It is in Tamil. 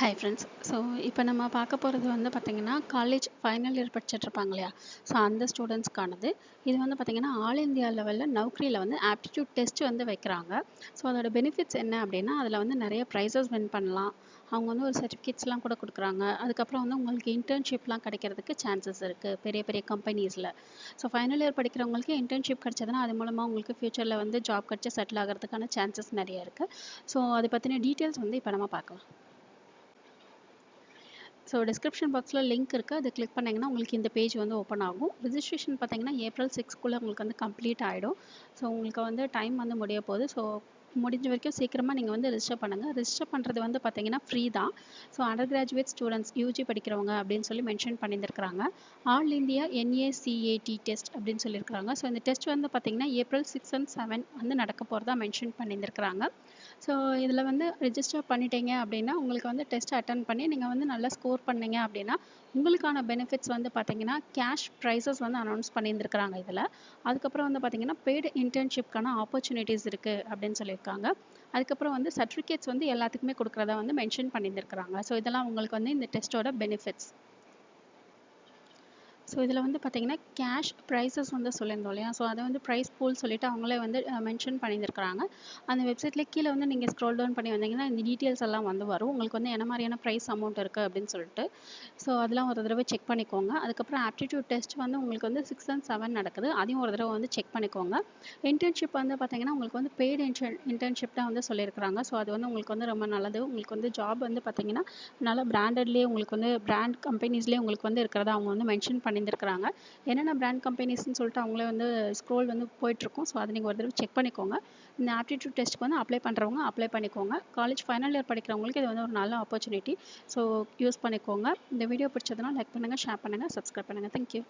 Hi friends. ஸோ இப்போ நம்ம பார்க்க போகிறது வந்து பார்த்திங்கன்னா காலேஜ் ஃபைனல் இயர் படிச்சுட்ருப்பாங்க இல்லையா? ஸோ அந்த ஸ்டூடெண்ட்ஸ்க்கானது. இது வந்து பார்த்திங்கன்னா ஆல் இந்தியா லெவலில் நௌக்ரியில் வந்து ஆப்டிடியூட் டெஸ்ட் வந்து வைக்கிறாங்க. ஸோ அதோட பெனிஃபிட்ஸ் என்ன அப்படின்னா, அதில் வந்து நிறைய ப்ரைஸஸ் வின் பண்ணலாம். அவங்க வந்து ஒரு சர்டிஃபிகேட்ஸ்லாம் கூட கொடுக்குறாங்க. அதுக்கப்புறம் வந்து உங்களுக்கு இன்டர்ன்ஷிப்லாம் கிடைக்கிறதுக்கு சான்சஸ் இருக்குது பெரிய பெரிய கம்பெனிஸில். ஸோ ஃபைனல் இயர் படிக்கிறவங்களுக்கு இன்டர்ன்ஷிப் கிடச்சதுன்னா அது மூலமாக உங்களுக்கு ஃப்யூச்சரில் வந்து ஜாப் கிடச்சி செட்டில் ஆகிறதுக்கான சான்சஸ் நிறைய இருக்குது. ஸோ அதை பற்றின டீட்டெயில்ஸ் வந்து இப்போ நம்ம பார்க்கலாம். ஸோ டிஸ்கிரிப்ஷன் பாக்ஸில் லிங்க் இருக்குது. அதை கிளிக் பண்ணிங்கன்னா உங்களுக்கு இந்த பேஜ் வந்து ஓப்பன் ஆகும். ரிஜிஸ்ட்ரேஷன் பார்த்தீங்கன்னா ஏப்ரல் 6க்குள்ளே உங்களுக்கு வந்து கம்ப்ளீட் ஆகிடும். ஸோ உங்களுக்கு வந்து டைம் வந்து முடிய போகுது. ஸோ முடிஞ்ச வரைக்கும் சீக்கிரமாக நீங்கள் வந்து ரிஜிஸ்டர் பண்ணுங்கள். ரிஜிஸ்டர் பண்ணுறது வந்து பார்த்தீங்கன்னா ஃப்ரீ தான். So under graduate students UG படிக்கிறவங்க அப்படின்னு சொல்லி மென்ஷன் பண்ணியிருக்கிறாங்க. ஆல் இந்தியா NACAT டெஸ்ட் அப்படின்னு சொல்லியிருக்கிறாங்க. ஸோ இந்த டெஸ்ட் வந்து பார்த்தீங்கன்னா ஏப்ரல் 6 and 7 வந்து நடக்க போகிறதா மென்ஷன் பண்ணியிருக்கிறாங்க. ஸோ இதில் வந்து ரிஜிஸ்டர் பண்ணிட்டீங்க அப்படின்னா உங்களுக்கு வந்து டெஸ்ட் அட்டன் பண்ணி நீங்கள் வந்து நல்லா ஸ்கோர் பண்ணீங்க அப்படின்னா உங்களுக்கான பெனிஃபிட்ஸ் வந்து பார்த்தீங்கன்னா கேஷ் ப்ரைஸஸ் வந்து அனௌன்ஸ் பண்ணியிருந்துருக்காங்க இதில். அதுக்கப்புறம் வந்து பார்த்தீங்கன்னா பெய்டு இன்டர்ன்ஷிப்கான ஆப்பர்ச்சுனிட்டிஸ் இருக்குது அப்படின்னு சொல்லியிருக்காங்க. அதுக்கப்புறம் வந்து சர்டிஃபிகேட்ஸ் வந்து எல்லாத்துக்குமே கொடுக்குறதா வந்து மென்ஷன் பண்ணியிருந்துருக்காங்க. ஸோ இதெல்லாம் உங்களுக்கு வந்து இந்த டெஸ்ட்டோட பெனிஃபிட்ஸ். ஸோ இதில் வந்து பார்த்தீங்கன்னா கேஷ் ப்ரைஸஸ் வந்து சொல்லியிருந்தோம் இல்லையா? ஸோ அதை வந்து ப்ரைஸ் பூல் சொல்லிட்டு அவங்களே வந்து மென்ஷன் பண்ணியிருக்கிறாங்க. அந்த வெப்சைட்டில் கீழே வந்து நீங்கள் ஸ்க்ரோல் டவுன் பண்ணி வந்தீங்கன்னா இந்த டீட்டெயில்ஸ் எல்லாம் வந்து வரும். உங்களுக்கு வந்து என்ன மாதிரியான ப்ரைஸ் அமௌண்ட் இருக்குது அப்படின்னு சொல்லிட்டு. ஸோ அதெல்லாம் ஒரு தடவை செக் பண்ணிக்கோங்க. அதுக்கப்புறம் ஆப்டிடியூட் டெஸ்ட் வந்து உங்களுக்கு வந்து 6 and 7 நடக்குது. அதையும் ஒரு தடவை வந்து செக் பண்ணிக்கோங்க. இன்டர்ன்ஷிப் வந்து பார்த்தீங்கன்னா உங்களுக்கு வந்து பெய்டு இன்டர்ன்ஷிப் தான் வந்து சொல்லியிருக்கிறாங்க. ஸோ அது வந்து உங்களுக்கு வந்து ரொம்ப நல்லது. உங்களுக்கு வந்து ஜாப் வந்து பார்த்தீங்கன்னா நல்லா பிராண்டட்லேயே உங்களுக்கு வந்து பிராண்ட் கம்பெனிஸ்லேயே உங்களுக்கு வந்து இருக்கிறதா அவங்க வந்து மென்ஷன் பண்ணியிருக்கிறாங்க. என்னென்ன பிராண்ட் கம்பெனிஸ்ன்னு சொல்லிட்டு அவங்களே வந்து ஸ்க்ரோல் வந்து போயிட்டுருக்கும். ஸோ அதை நீங்கள் ஒரு தடவை செக் பண்ணிக்கோங்க. இந்த ஆப்டிடியூட் டெஸ்ட்டுக்கு வந்து அப்ளை பண்ணுறவங்க அப்ளை பண்ணிக்கோங்க. காலேஜ் ஃபைனல் இயர் படிக்கிறவங்களுக்கு இது வந்து ஒரு நல்ல ஆப்பர்ச்சுனிட்டி. ஸோ யூஸ் பண்ணிக்கோங்க. இந்த வீடியோ பிடிச்சதுன்னா லைக் பண்ணுங்கள், ஷேர் பண்ணுங்கள், சப்ஸ்கிரைப் பண்ணுங்கள். தேங்க்யூ.